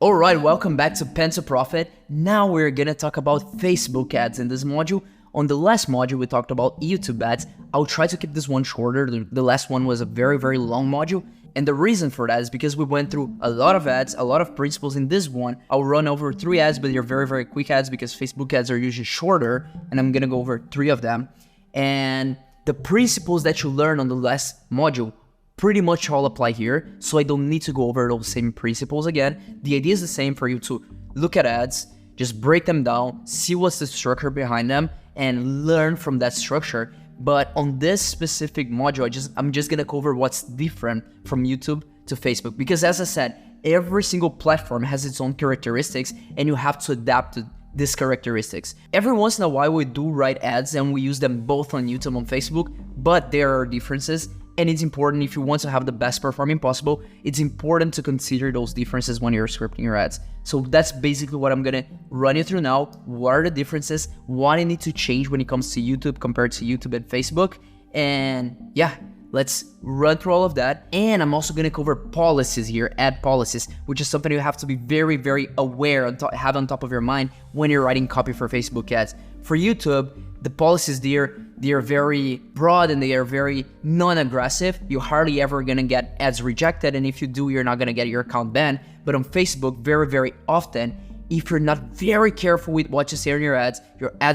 Alright, welcome back to Pen to Profit. Now we're gonna talk about Facebook ads in this module. On the last module, we talked about YouTube ads. I'll try to keep this one shorter. The last one was a very long module. And the reason for that is because we went through a lot of ads, a lot of principles in this one. I'll run over 3 ads, but they're very quick ads because Facebook ads are usually shorter. And I'm gonna go over 3 of them. And the principles that you learned on the last module pretty much all apply here, so I don't need to go over those same principles again. The idea is the same for you to look at ads, just break them down, see what's the structure behind them, and learn from that structure. But on this specific module, I'm just gonna cover what's different from YouTube to Facebook, because as I said, every single platform has its own characteristics, and you have to adapt to these characteristics. Every once in a while, we do write ads, and we use them both on YouTube and Facebook, but there are differences. And it's important, if you want to have the best performing possible, it's important to consider those differences when you're scripting your ads. So that's basically what I'm gonna run you through now. What are the differences? What I need to change when it comes to YouTube compared to YouTube and Facebook? And yeah, let's run through all of that. And I'm also gonna cover policies here, ad policies, which is something you have to be very aware and have on top of your mind when you're writing copy for Facebook ads. For YouTube, the policies there, they are very broad and they are very non-aggressive. You're hardly ever gonna get ads rejected, and if you do, you're not gonna get your account banned. But on Facebook, very often, if you're not very careful with what you say on your ads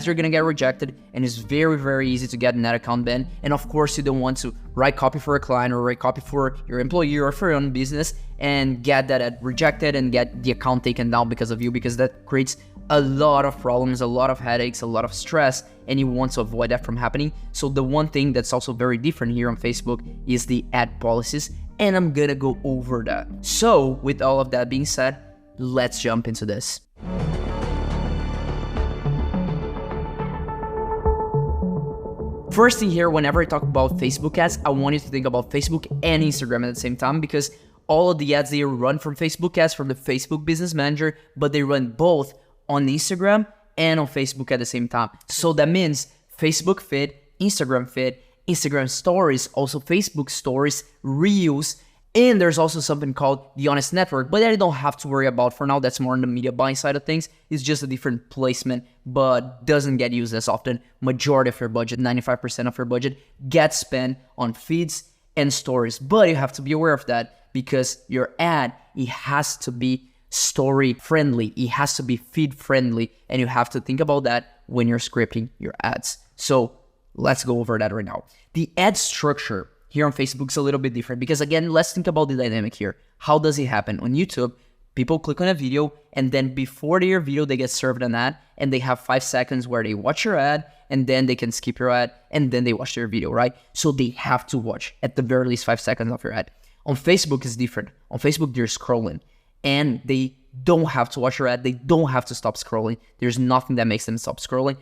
are gonna get rejected, and it's very easy to get an ad account banned. And of course, you don't want to write copy for a client or write copy for your employee or for your own business and get that ad rejected and get the account taken down because of you, because that creates a lot of problems, a lot of headaches, a lot of stress, and you want to avoid that from happening. So the one thing that's also very different here on Facebook is the ad policies, and I'm gonna go over that. So with all of that being said, let's jump into this. First thing here, whenever I talk about Facebook ads, I want you to think about Facebook and Instagram at the same time, because all of the ads, they run from Facebook ads, from the Facebook Business Manager, but they run both on Instagram and on Facebook at the same time. So that means Facebook feed, Instagram stories, also Facebook stories, Reels, and there's also something called the Honest Network, but that you don't have to worry about for now. That's more on the media buying side of things. It's just a different placement, but doesn't get used as often. Majority of your budget, 95% of your budget, gets spent on feeds and stories. But you have to be aware of that, because your ad, it has to be story friendly, it has to be feed friendly, and you have to think about that when you're scripting your ads. So let's go over that right now. The ad structure here on Facebook is a little bit different, because again, let's think about the dynamic here. How does it happen? On YouTube, people click on a video, and then before their video, they get served an ad, and they have 5 seconds where they watch your ad, and then they can skip your ad, and then they watch their video, right? So they have to watch at the very least 5 seconds of your ad. On Facebook, it's different. On Facebook, they're scrolling, and they don't have to watch your ad. They don't have to stop scrolling. There's nothing that makes them stop scrolling.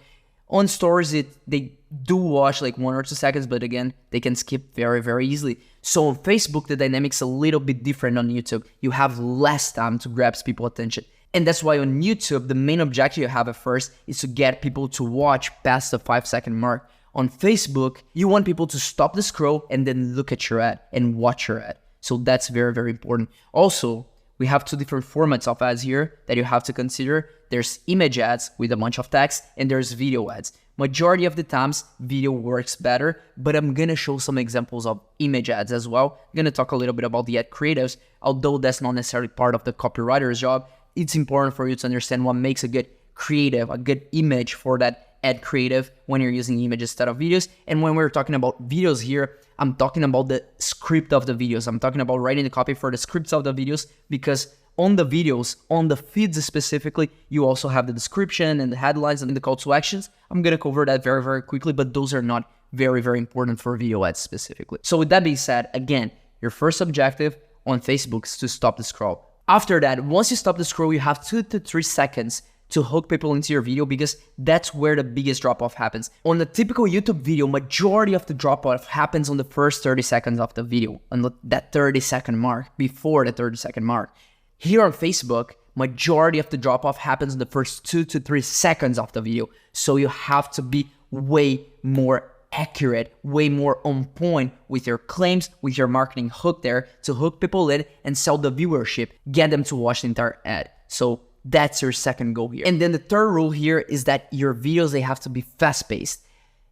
On stories, they do watch like 1 or 2 seconds, but again, they can skip very easily. So on Facebook, the dynamic's a little bit different on YouTube. You have less time to grab people's attention. And that's why on YouTube, the main objective you have at first is to get people to watch past the 5-second mark. On Facebook, you want people to stop the scroll and then look at your ad and watch your ad. So that's very important. Also, we have 2 different formats of ads here that you have to consider. There's image ads with a bunch of text, and there's video ads. Majority of the times, video works better, but I'm gonna show some examples of image ads as well. I'm gonna talk a little bit about the ad creatives, although that's not necessarily part of the copywriter's job. It's important for you to understand what makes a good creative, a good image for that ad creative when you're using images instead of videos. And when we're talking about videos here, I'm talking about the script of the videos. I'm talking about writing the copy for the scripts of the videos, because on the videos, on the feeds specifically, you also have the description and the headlines and the call to actions. I'm gonna cover that very quickly, but those are not very important for video ads specifically. So with that being said, again, your first objective on Facebook is to stop the scroll. After that, once you stop the scroll, you have 2 to 3 seconds to hook people into your video, because that's where the biggest drop-off happens. On a typical YouTube video, majority of the drop-off happens on the first 30 seconds of the video, on that 30-second mark, before the 30-second mark. Here on Facebook, majority of the drop-off happens in the first 2 to 3 seconds of the video. So you have to be way more accurate, way more on point with your claims, with your marketing hook there to hook people in and sell the viewership, get them to watch the entire ad. So that's your second goal here. And then the third rule here is that your videos, they have to be fast-paced.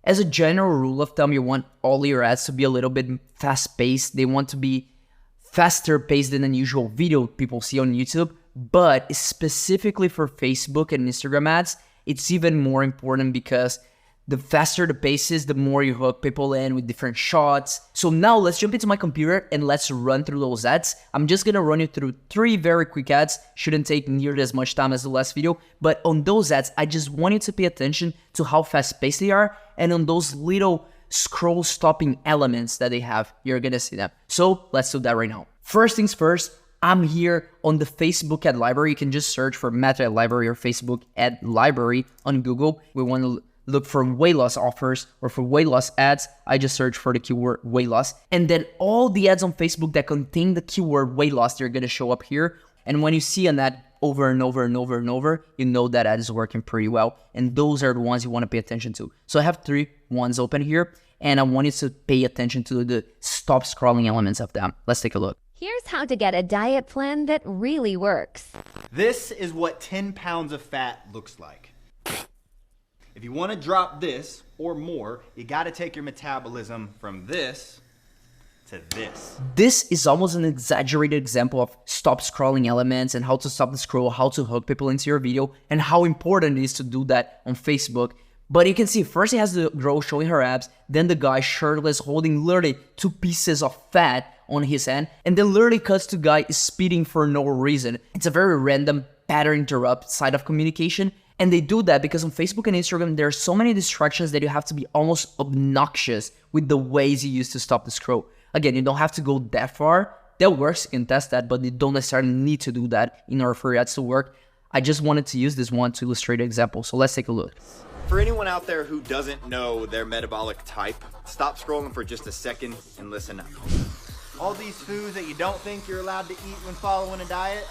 As a general rule of thumb, you want all your ads to be a little bit fast-paced. They want to be faster paced than the usual video people see on YouTube. But specifically for Facebook and Instagram ads, it's even more important because the faster the pace is, the more you hook people in with different shots. So now let's jump into my computer and let's run through those ads. I'm just gonna run you through 3 very quick ads. Shouldn't take nearly as much time as the last video. But on those ads, I just want you to pay attention to how fast-paced they are and on those little scroll stopping elements that they have. You're gonna see them. So let's do that right now. First things first, I'm here on the Facebook ad library. You can just search for Meta ad library or Facebook ad library on Google. We want to look for weight loss offers or for weight loss ads. I just search for the keyword weight loss. And then all the ads on Facebook that contain the keyword weight loss, they're going to show up here. And when you see an ad over and over and over and over, you know that ad is working pretty well. And those are the ones you want to pay attention to. So I have 3 ones open here, and I want you to pay attention to the stop scrolling elements of them. Let's take a look. Here's how to get a diet plan that really works. This is what 10 pounds of fat looks like. If you want to drop this or more, you got to take your metabolism from this to this. This is almost an exaggerated example of stop scrolling elements and how to stop the scroll, how to hook people into your video, and how important it is to do that on Facebook. But you can see first it has the girl showing her abs, then the guy shirtless holding literally 2 pieces of fat on his hand, and then literally cuts to guy speeding for no reason. It's a very random pattern interrupt side of communication. And they do that because on Facebook and Instagram, there are so many distractions that you have to be almost obnoxious with the ways you use to stop the scroll. Again, you don't have to go that far. That works, you can test that, but you don't necessarily need to do that in order for your ads to work. I just wanted to use this one to illustrate an example. So let's take a look. For anyone out there who doesn't know their metabolic type, stop scrolling for just a second and listen up. All these foods that you don't think you're allowed to eat when following a diet,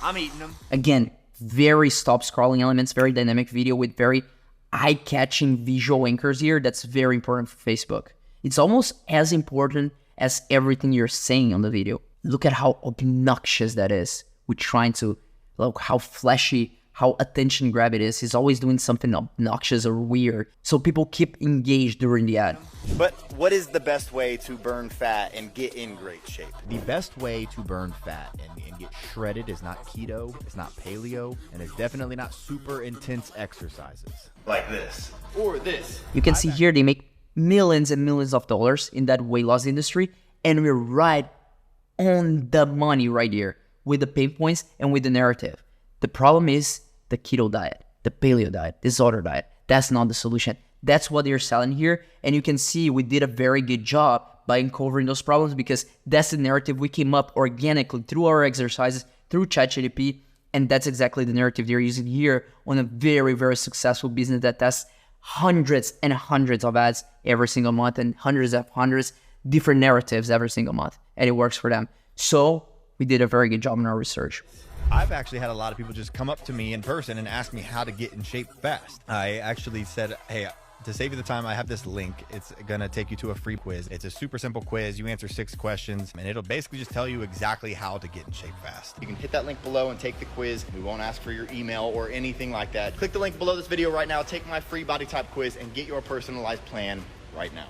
I'm eating them. Again, very stop scrolling elements, very dynamic video with very eye-catching visual anchors here. That's very important for Facebook. It's almost as important as everything you're saying on the video. Look at how obnoxious that is. We're trying to look how flashy, how attention grab it is. He's always doing something obnoxious or weird. So people keep engaged during the ad. But what is the best way to burn fat and get in great shape? The best way to burn fat and get shredded is not keto, it's not paleo, and it's definitely not super intense exercises. Like this. Or this. You can see here they make millions and millions of dollars in that weight loss industry, and we're right on the money right here with the pain points and with the narrative. The problem is the keto diet, the paleo diet, this other diet. That's not the solution. That's what they're selling here. And you can see we did a very good job by uncovering those problems because that's the narrative we came up organically through our exercises, through ChatGPT. And that's exactly the narrative they're using here on a very, very successful business that tests hundreds and hundreds of ads every single month and hundreds different narratives every single month. And it works for them. So we did a very good job in our research. I've actually had a lot of people just come up to me in person and ask me how to get in shape fast. I actually said, hey, to save you the time, I have this link. It's going to take you to a free quiz. It's a super simple quiz. You answer 6 questions, and it'll basically just tell you exactly how to get in shape fast. You can hit that link below and take the quiz. We won't ask for your email or anything like that. Click the link below this video right now. Take my free body type quiz and get your personalized plan right now.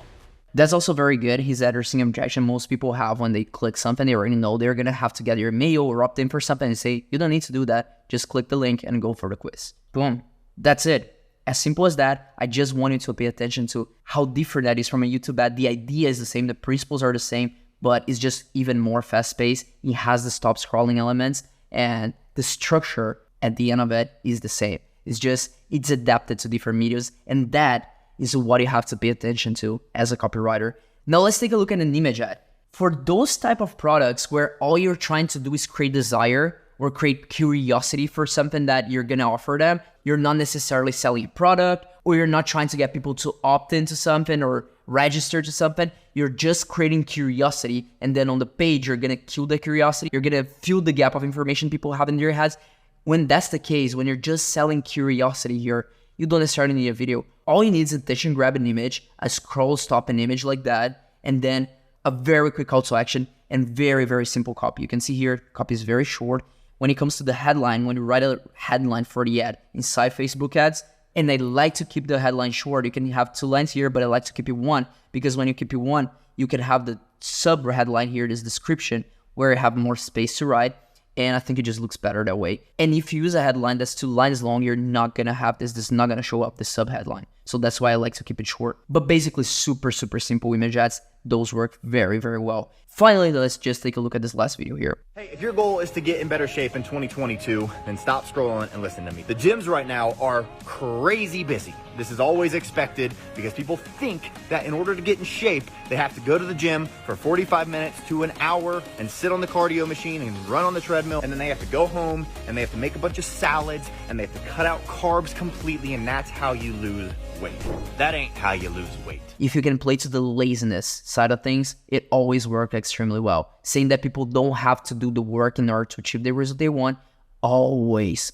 That's also very good. He's addressing objection most people have when they click something. They already know they're going to have to get your mail or opt in for something and say, you don't need to do that. Just click the link and go for the quiz. Boom. That's it. As simple as that. I just want you to pay attention to how different that is from a YouTube ad. The idea is the same. The principles are the same, but it's just even more fast-paced. It has the stop scrolling elements, and the structure at the end of it is the same. It's adapted to different medias, and that is what you have to pay attention to as a copywriter. Now let's take a look at an image ad. For those type of products where all you're trying to do is create desire or create curiosity for something that you're gonna offer them, you're not necessarily selling a product, or you're not trying to get people to opt into something or register to something, you're just creating curiosity, and then on the page, you're gonna kill the curiosity, you're gonna fill the gap of information people have in their heads. When that's the case, when you're just selling curiosity here, you don't necessarily need a video. All you need is attention grabbing image, a scroll stopping image like that, and then a very quick call to action and very, very simple copy. You can see here, copy is very short. When it comes to the headline, when you write a headline for the ad inside Facebook ads, and I like to keep the headline short. You can have 2 lines here, but I like to keep it 1 because when you keep it 1, you can have the sub headline here, this description, where you have more space to write. And I think it just looks better that way. And if you use a headline that's 2 lines long, you're not gonna have this is not gonna show up the sub headline. So that's why I like to keep it short. But basically super, super simple image ads. Those work very, very well. Finally, let's just take a look at this last video here. Hey, if your goal is to get in better shape in 2022, then stop scrolling and listen to me. The gyms right now are crazy busy. This is always expected because people think that in order to get in shape, they have to go to the gym for 45 minutes to an hour and sit on the cardio machine and run on the treadmill. And then they have to go home and they have to make a bunch of salads and they have to cut out carbs completely. And that's how you lose weight. That ain't how you lose weight. If you can play to the laziness side of things, it always works extremely well. Saying that people don't have to do the work in order to achieve the result they want always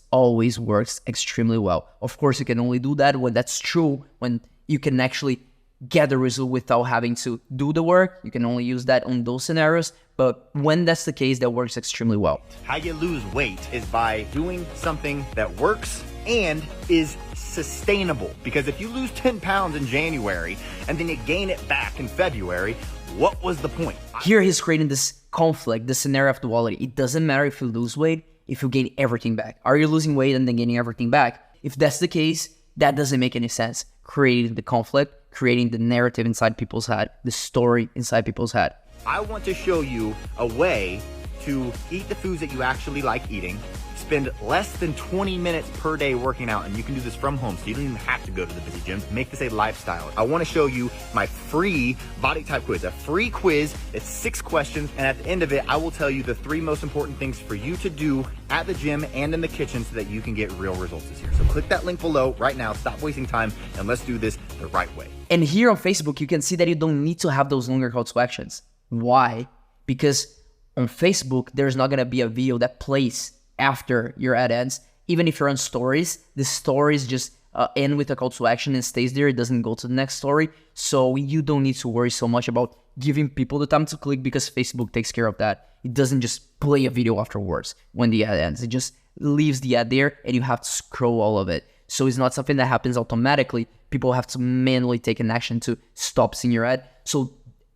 works extremely well. Of course, you can only do that when that's true, when you can actually get the result without having to do the work. You can only use that on those scenarios, but when that's the case, that works extremely well. How you lose weight is by doing something that works and is sustainable. Because if you lose 10 pounds in January and then you gain it back in February, what was the point? Here he's creating this conflict, the scenario of duality. It doesn't matter if you lose weight, if you gain everything back. Are you losing weight and then gaining everything back? If that's the case, that doesn't make any sense. Creating the conflict, creating the narrative inside people's head, the story inside people's head. I want to show you a way to eat the foods that you actually like eating, spend less than 20 minutes per day working out, and you can do this from home, so you don't even have to go to the busy gym. Make this a lifestyle. I want to show you my free body type quiz, a free quiz. It's 6 questions, and at the end of it, I will tell you the 3 most important things for you to do at the gym and in the kitchen so that you can get real results this year. So click that link below right now, stop wasting time, and let's do this the right way. And here on Facebook, you can see that you don't need to have those longer call to actions. Why? Because on Facebook, there's not gonna be a video that plays after your ad ends. Even if you're on stories, the stories just end with a call to action and stays there. It doesn't go to the next story. So you don't need to worry so much about giving people the time to click because Facebook takes care of that. It doesn't just play a video afterwards when the ad ends. It just leaves the ad there and you have to scroll all of it. So it's not something that happens automatically. People have to manually take an action to stop seeing your ad. So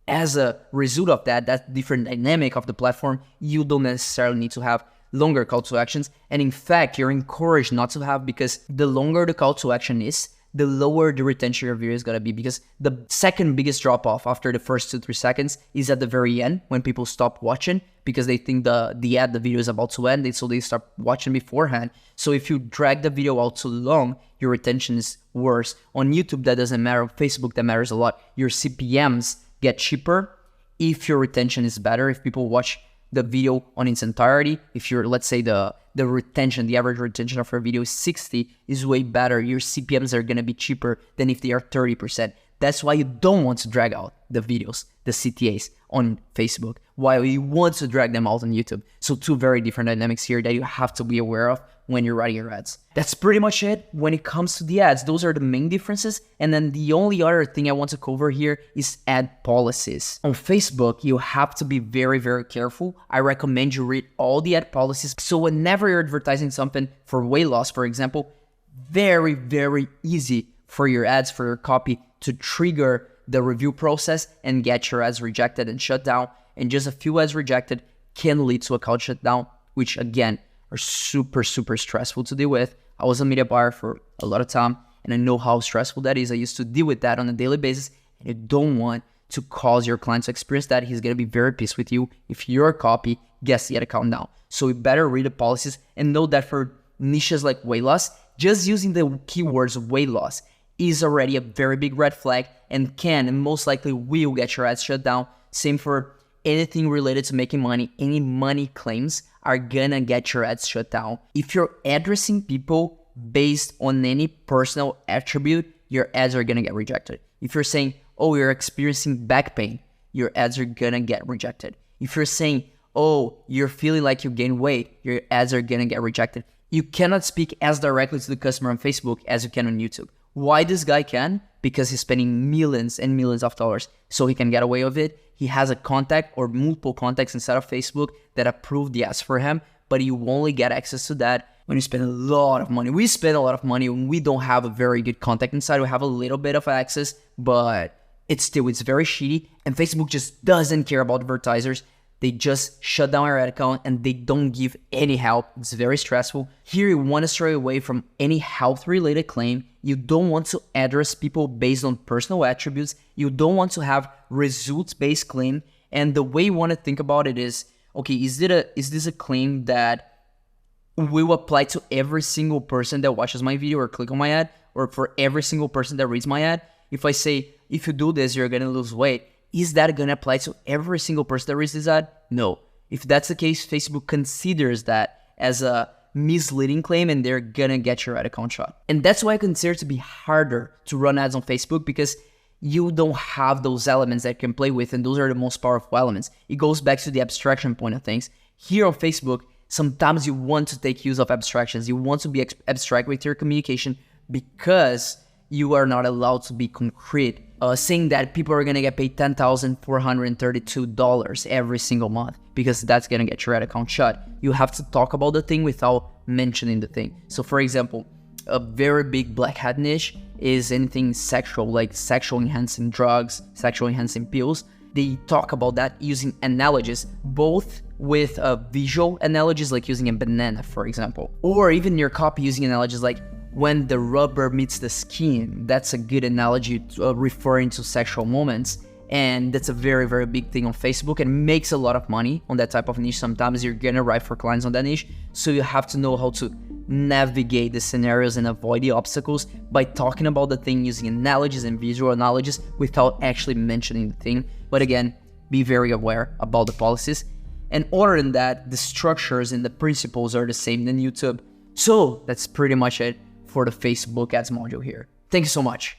as a result of that, that different dynamic of the platform, you don't necessarily need to have longer call to actions. And in fact, you're encouraged not to have, because the longer the call to action is, the lower the retention of your video is going to be, because the second biggest drop off after the first 2-3 seconds is at the very end when people stop watching because they think the video is about to end, so they start watching beforehand. So if you drag the video out too long, your retention is worse. On YouTube, that doesn't matter. On Facebook, that matters a lot. Your CPMs get cheaper if your retention is better, if people watch the video on its entirety. If you're, let's say the retention, the average retention of your video is 60, is way better. Your CPMs are gonna be cheaper than if they are 30%. That's why you don't want to drag out the videos, the CTAs on Facebook, while you want to drag them out on YouTube. So 2 very different dynamics here that you have to be aware of when you're writing your ads. That's pretty much it when it comes to the ads. Those are the main differences. And then the only other thing I want to cover here is ad policies. On Facebook, you have to be very, very careful. I recommend you read all the ad policies. So whenever you're advertising something for weight loss, for example, very, very easy for your ads, for your copy to trigger the review process and get your ads rejected and shut down. And just a few ads rejected can lead to account shutdown, which again, are super, super stressful to deal with. I was a media buyer for a lot of time, and I know how stressful that is. I used to deal with that on a daily basis, and you don't want to cause your client to experience that. He's gonna be very pissed with you if your copy gets the ad account down. So you better read the policies and know that for niches like weight loss, just using the keywords weight loss is already a very big red flag and can and most likely will get your ads shut down. Same for anything related to making money. Any money claims are gonna get your ads shut down. If you're addressing people based on any personal attribute, your ads are gonna get rejected. If you're saying, oh, you're experiencing back pain, your ads are gonna get rejected. If you're saying, oh, you're feeling like you gain weight, your ads are gonna get rejected. You cannot speak as directly to the customer on Facebook as you can on YouTube. Why this guy can? Because he's spending millions and millions of dollars, so he can get away with it. He has a contact or multiple contacts inside of Facebook that approve the ads for him, but you only get access to that when you spend a lot of money. We spend a lot of money when we don't have a very good contact inside. We have a little bit of access, but it's very shitty, and Facebook just doesn't care about advertisers. They just shut down your ad account and they don't give any help. It's very stressful. Here, you want to stray away from any health-related claim. You don't want to address people based on personal attributes. You don't want to have results-based claim. And the way you want to think about it is, okay, is this a claim that will apply to every single person that watches my video or click on my ad, or for every single person that reads my ad? If I say, if you do this, you're going to lose weight, is that going to apply to every single person that reads this ad? No. If that's the case, Facebook considers that as a misleading claim and they're going to get your ad account shut. And that's why I consider it to be harder to run ads on Facebook, because you don't have those elements that you can play with, and those are the most powerful elements. It goes back to the abstraction point of things. Here on Facebook, sometimes you want to take use of abstractions. You want to be abstract with your communication because you are not allowed to be concrete. Saying that people are going to get paid $10,432 every single month, because that's going to get your ad account shut. You have to talk about the thing without mentioning the thing. So for example, a very big black hat niche is anything sexual, like sexual enhancing drugs, sexual enhancing pills. They talk about that using analogies, both with visual analogies, like using a banana, for example, or even your copy using analogies like when the rubber meets the skin. That's a good analogy referring to sexual moments. And that's a very, very big thing on Facebook and makes a lot of money on that type of niche. Sometimes you're gonna write for clients on that niche. So you have to know how to navigate the scenarios and avoid the obstacles by talking about the thing using analogies and visual analogies without actually mentioning the thing. But again, be very aware about the policies. And other than that, the structures and the principles are the same than YouTube. So that's pretty much it for the Facebook ads module here. Thank you so much.